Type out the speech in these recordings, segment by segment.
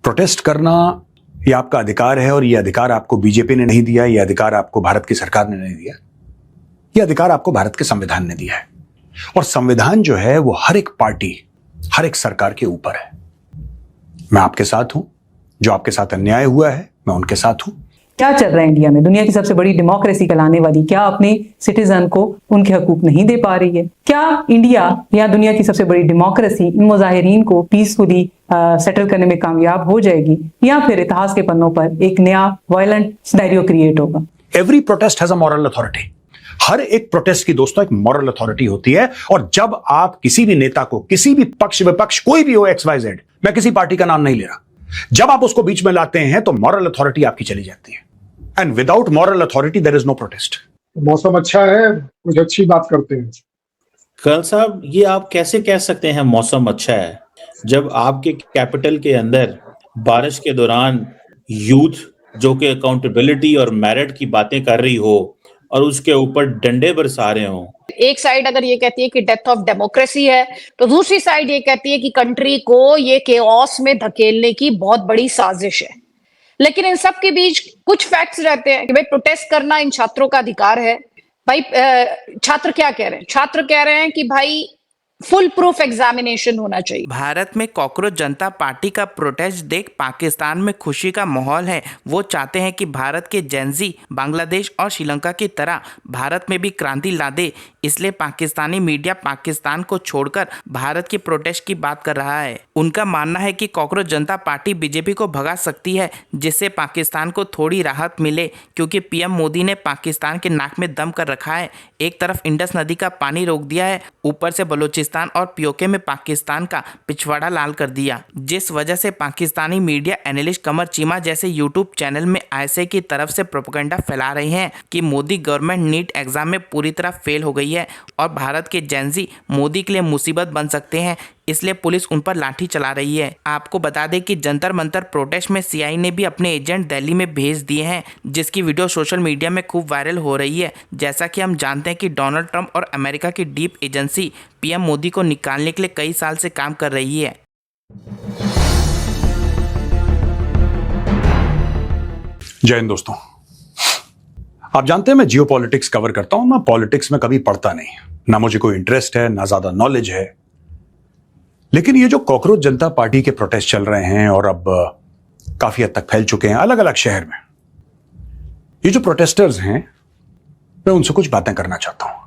Protest करना ये आपका अधिकार है और ये अधिकार आपको बीजेपी ने नहीं दिया, ये अधिकार आपको भारत की सरकार ने नहीं दिया, ये अधिकार आपको भारत के संविधान ने दिया है। और संविधान जो है वो हर एक पार्टी, हर एक सरकार के ऊपर है। मैं आपके साथ हूं, जो आपके साथ अन्याय हुआ है मैं उनके साथ हूं। क्या चल रहा है इंडिया में? दुनिया की सबसे बड़ी डेमोक्रेसी कहलाने वाली क्या अपने सिटीजन को उनके हकूक नहीं दे पा रही है? क्या इंडिया या दुनिया की सबसे बड़ी डेमोक्रेसी इन मुजाहिरीन को पीसफुली सेटल करने में कामयाब हो जाएगी, या फिर इतिहास के पन्नों पर एक नया वायलेंट सिनेरियो क्रिएट होगा? Every protest has a moral authority. हर एक प्रोटेस्ट की दोस्तों एक मॉरल अथॉरिटी होती है। और जब आप किसी भी नेता को, किसी भी पक्ष विपक्ष, कोई भी हो, XYZ, मैं किसी पार्टी का नाम नहीं ले रहा, जब आप उसको बीच में लाते हैं तो मॉरल अथॉरिटी आपकी चली जाती है। And without moral authority there is no protest. मौसम अच्छा है, कुछ अच्छी बात करते हैं। कर्नल साहब, ये आप कैसे कह सकते हैं मौसम अच्छा है, जब आपके कैपिटल के अंदर बारिश के दौरान यूथ जो कि अकाउंटेबिलिटी और मेरिट की बातें कर रही हो और उसके ऊपर डंडे बरसा रहे हो? एक साइड अगर ये कहती है कि डेथ ऑफ डेमोक्रेसी है, तो दूसरी साइड ये कहती है कि कंट्री को ये केओस में धकेलने की बहुत बड़ी साजिश है। लेकिन इन सब के बीच कुछ फैक्ट्स रहते हैं कि भाई प्रोटेस्ट करना इन छात्रों का अधिकार है। भाई छात्र क्या कह रहे हैं? छात्र कह रहे हैं कि भाई फुल प्रूफ एग्जामिनेशन होना चाहिए। भारत में कॉकरोच जनता पार्टी का प्रोटेस्ट देख पाकिस्तान में खुशी का माहौल है। वो चाहते हैं कि भारत के जेनजी बांग्लादेश और श्रीलंका की तरह भारत में भी क्रांति ला दे, इसलिए पाकिस्तानी मीडिया पाकिस्तान को छोड़कर भारत की प्रोटेस्ट की बात कर रहा है। उनका मानना है कि कॉकरोच जनता पार्टी बीजेपी को भगा सकती है, जिससे पाकिस्तान को थोड़ी राहत मिले, क्योंकि पीएम मोदी ने पाकिस्तान के नाक में दम कर रखा है। एक तरफ इंडस नदी का पानी रोक दिया है, ऊपर से बलूचिस्तान और पीओके में पाकिस्तान का पिछवाड़ा लाल कर दिया, जिस वजह से पाकिस्तानी मीडिया एनालिस्ट कमर चीमा जैसे यूट्यूब चैनल में आईएसआई की तरफ से प्रोपेगेंडा फैला रही हैं कि मोदी गवर्नमेंट नीट एग्जाम में पूरी तरह फेल हो गई है और भारत के जेनजी मोदी के लिए मुसीबत बन सकते हैं, इसलिए पुलिस उन पर लाठी चला रही है। आपको बता दें कि जंतर मंतर प्रोटेस्ट में सीआई ने भी अपने एजेंट दिल्ली में भेज दिए हैं, जिसकी वीडियो सोशल मीडिया में खूब वायरल हो रही है। जैसा कि हम जानते हैं कि डोनाल्ड ट्रंप और अमेरिका की डीप एजेंसी पीएम मोदी को निकालने के लिए कई साल से काम कर रही है। जय हिंद दोस्तों। आप जानते हैं मैं जियोपॉलिटिक्स कवर करता हूं। मैं पॉलिटिक्स में कभी पढ़ता नहीं, ना मुझे कोई इंटरेस्ट है, ना ज्यादा नॉलेज है। लेकिन ये जो कॉकरोच जनता पार्टी के प्रोटेस्ट चल रहे हैं और अब काफी हद तक फैल चुके हैं अलग अलग शहर में, ये जो प्रोटेस्टर्स हैं, मैं उनसे कुछ बातें करना चाहता हूं।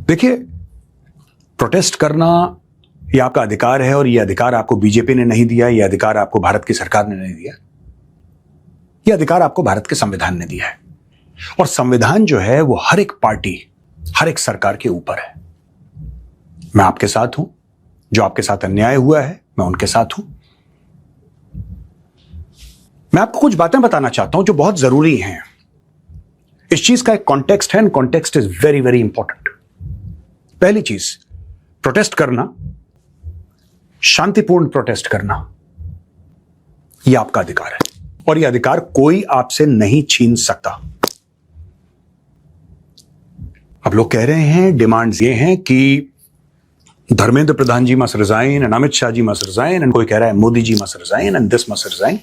देखिए, प्रोटेस्ट करना ये आपका अधिकार है और ये अधिकार आपको बीजेपी ने नहीं दिया, ये अधिकार आपको भारत की सरकार ने नहीं दिया, ये अधिकार आपको भारत के संविधान ने दिया है। और संविधान जो है वो हर एक पार्टी, हर एक सरकार के ऊपर है। मैं आपके साथ हूं, जो आपके साथ अन्याय हुआ है मैं उनके साथ हूं। मैं आपको कुछ बातें बताना चाहता हूं जो बहुत जरूरी हैं। इस चीज का एक कॉन्टेक्स्ट है, context is very very important. पहली चीज, प्रोटेस्ट करना, शांतिपूर्ण प्रोटेस्ट करना, यह आपका अधिकार है और यह अधिकार कोई आपसे नहीं छीन सकता। अब लोग कह रहे हैं, डिमांड्स ये हैं कि Dharmendra Pradhan ji must resign and Amit Shah ji must resign and कोई कह रहा है Modi ji must resign and this must resign.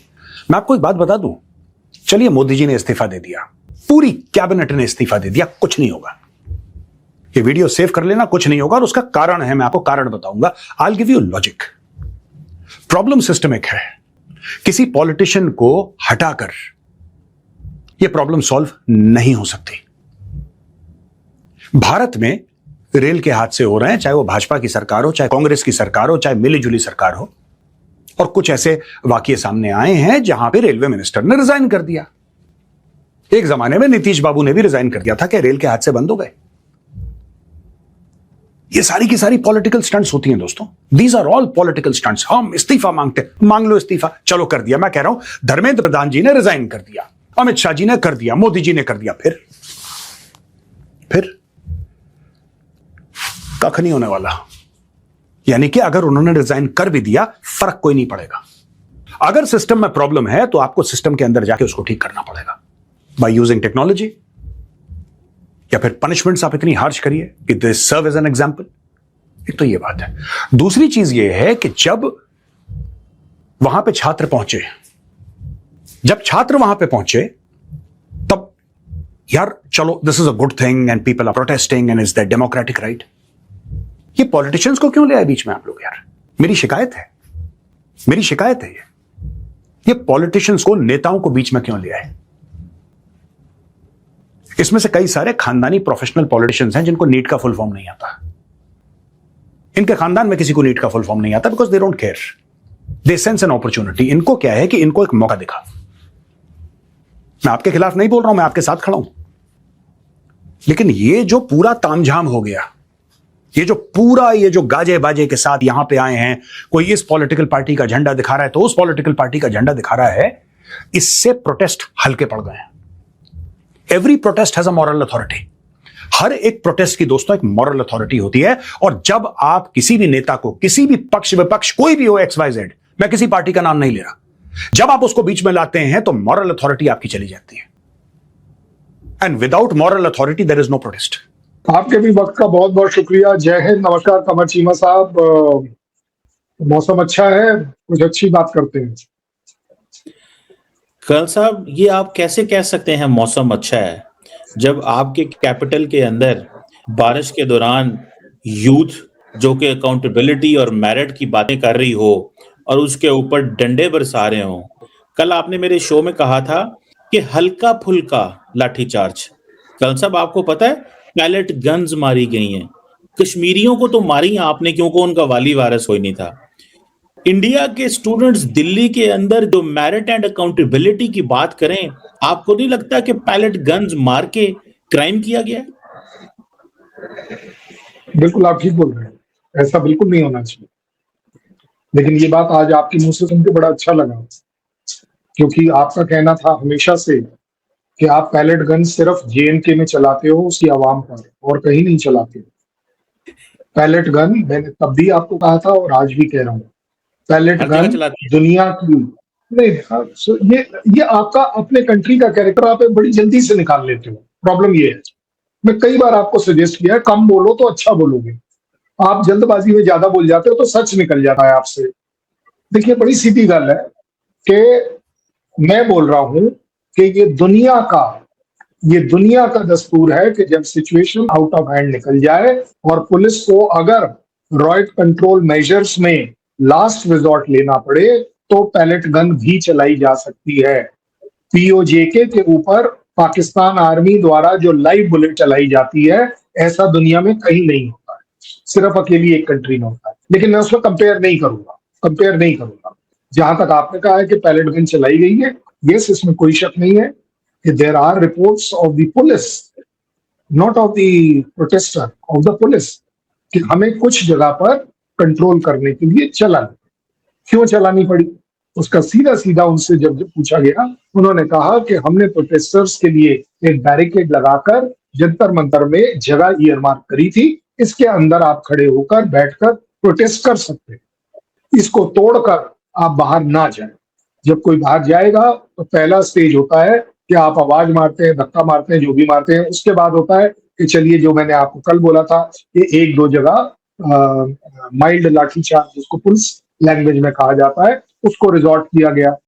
मैं आपको एक बात बता दूं, चलिए मोदी जी ने इस्तीफा दे दिया, पूरी कैबिनेट ने इस्तीफा दे दिया, कुछ नहीं होगा। ये वीडियो सेव कर लेना, कुछ नहीं होगा। और उसका कारण है, मैं आपको कारण बताऊंगा। I will give you logic. Problem systemic है। किसी पॉलिटिशियन को हटाकर यह प्रॉब्लम सॉल्व नहीं हो सकती। भारत में रेल के हादसे हो रहे हैं, चाहे वो भाजपा की सरकार हो, चाहे कांग्रेस की सरकार हो, चाहे मिलीजुली सरकार हो। और कुछ ऐसे वाकये सामने आए हैं जहां पे रेलवे मिनिस्टर ने रिजाइन कर दिया। एक जमाने में नीतीश बाबू ने भी रिजाइन कर दिया था कि रेल के हादसे बंद हो गए। ये सारी की सारी पॉलिटिकल स्टंट्स होती हैं दोस्तों। These are all political stunts. हम इस्तीफा मांगते हैं, मांग लो इस्तीफा, चलो कर दिया। मैं कह रहा हूं धर्मेंद्र प्रधान जी ने रिजाइन कर दिया, अमित शाह जी ने कर दिया, मोदी जी ने कर दिया, फिर कख नहीं होने वाला। यानी कि अगर उन्होंने रिजाइन कर भी दिया, फर्क कोई नहीं पड़ेगा। अगर सिस्टम में प्रॉब्लम है तो आपको सिस्टम के अंदर जाके उसको ठीक करना पड़ेगा, बाय यूजिंग टेक्नोलॉजी, या फिर पनिशमेंट्स आप इतनी हार्श करिए कि this serve as an example. एक तो ये बात है। दूसरी चीज ये है कि जब वहां पे छात्र पहुंचे, जब छात्र वहां पे पहुंचे तब यार चलो this is a good thing and people are protesting and is that democratic right. ये पॉलिटिशियंस को क्यों ले आए बीच में आप लोग यार? मेरी शिकायत है, मेरी शिकायत है ये पॉलिटिशियंस को, नेताओं को बीच में क्यों ले आए? इसमें से कई सारे खानदानी प्रोफेशनल पॉलिटिशियंस हैं जिनको नीट का फुल फॉर्म नहीं आता। इनके खानदान में किसी को नीट का फुल फॉर्म नहीं आता because they don't care, they sense an opportunity. इनको क्या है कि इनको एक मौका दिखा। मैं आपके खिलाफ नहीं बोल रहा हूं, मैं आपके साथ खड़ा हूं, लेकिन ये जो पूरा तामझाम हो गया, ये जो गाजे बाजे के साथ यहां पे आए हैं, कोई इस पॉलिटिकल पार्टी का झंडा दिखा रहा है तो उस पॉलिटिकल पार्टी का झंडा दिखा रहा है, इससे प्रोटेस्ट हल्के पड़ गए हैं। Every protest has a moral authority. हर एक प्रोटेस्ट की दोस्तों एक मॉरल अथॉरिटी होती है, और जब आप किसी भी नेता को, किसी भी पक्ष विपक्ष, कोई भी हो XYZ, मैं किसी पार्टी का नाम नहीं ले रहा, जब आप उसको बीच में लाते हैं तो मॉरल अथॉरिटी आपकी चली जाती है। And without moral authority there is no protest. आपके भी वक्त का बहुत बहुत शुक्रिया। जय हिंद, नमस्कार कमर चीमा साहब। मौसम अच्छा है, कुछ अच्छी बात करते हैं। कर्नल साहब, ये आप कैसे कह सकते हैं मौसम अच्छा है, जब आपके कैपिटल के अंदर बारिश के दौरान यूथ जो कि अकाउंटेबिलिटी और मेरिट की बातें कर रही हो और उसके ऊपर डंडे बरसा रहे हो। कल आपने मेरे शो में कहा था कि हल्का फुल्का लाठीचार्ज। कर्नल साहब, आपको पता है पैलेट गन्स मारी गई हैं। कश्मीरियों को तो मारी आपने क्योंकि उनका वाली वारिस कोई नहीं था। इंडिया के स्टूडेंट्स दिल्ली के अंदर जो मेरिट एंड अकाउंटेबिलिटी की बात करें, आपको नहीं लगता कि पैलेट गन्स मार के क्राइम किया गया है? बिल्कुल आप ठीक बोल रहे हैं, ऐसा बिल्कुल नहीं होना चाहिए। लेकिन ये बात आज आपके मुंह से सुन के बड़ा अच्छा लगा, क्योंकि आपका कहना था हमेशा से कि आप पैलेट गन सिर्फ JNK में चलाते हो, उसकी आवाम पर, और कहीं नहीं चलाते। पैलेट गन मैंने तब भी आपको कहा था और आज भी कह रहा हूँ, पैलेट हर जगह गन चलाते हैं। दुनिया की नहीं। ये आपका अपने कंट्री का कैरेक्टर आप बड़ी जल्दी से निकाल लेते हो। प्रॉब्लम ये है, मैं कई बार आपको सजेस्ट किया है कम बोलो तो अच्छा बोलोगे, आप जल्दबाजी में ज्यादा बोल जाते हो तो सच निकल जाता है आपसे। देखिए बड़ी सीधी गल है कि मैं बोल रहा हूं कि ये दुनिया का दस्तूर है कि जब सिचुएशन आउट ऑफ हैंड निकल जाए और पुलिस को अगर रॉयट कंट्रोल मेजर्स में लास्ट रिजॉर्ट लेना पड़े तो पैलेट गन भी चलाई जा सकती है। POJK के ऊपर पाकिस्तान आर्मी द्वारा जो लाइव बुलेट चलाई जाती है, ऐसा दुनिया में कहीं नहीं होता है, सिर्फ अकेली एक कंट्री में होता है। लेकिन मैं उसमें कंपेयर नहीं करूंगा। जहां तक आपने कहा है कि पैलेट गन चलाई गई है, यस, इसमें कोई शक नहीं है कि there are reports of the police, not of the protester, of the police, कि हमें कुछ जगह पर कंट्रोल करने के लिए क्यों चलानी पड़ी। उसका सीधा उनसे जब पूछा गया, उन्होंने कहा कि हमने प्रोटेस्टर्स के लिए एक बैरिकेड लगाकर जंतर मंतर में जगह ईयरमार्क करी थी, इसके अंदर आप खड़े होकर बैठकर प्रोटेस्ट कर सकते हैं, इसको तोड़कर आप बाहर ना जाएं। जब कोई बाहर जाएगा तो पहला स्टेज होता है कि आप आवाज मारते हैं, धक्का मारते हैं, जो भी मारते हैं। उसके बाद होता है कि चलिए, जो मैंने आपको कल बोला था कि एक दो जगह माइल्ड लाठीचार्ज, जिसको पुलिस लैंग्वेज में कहा जाता है, उसको रिजॉर्ट किया गया।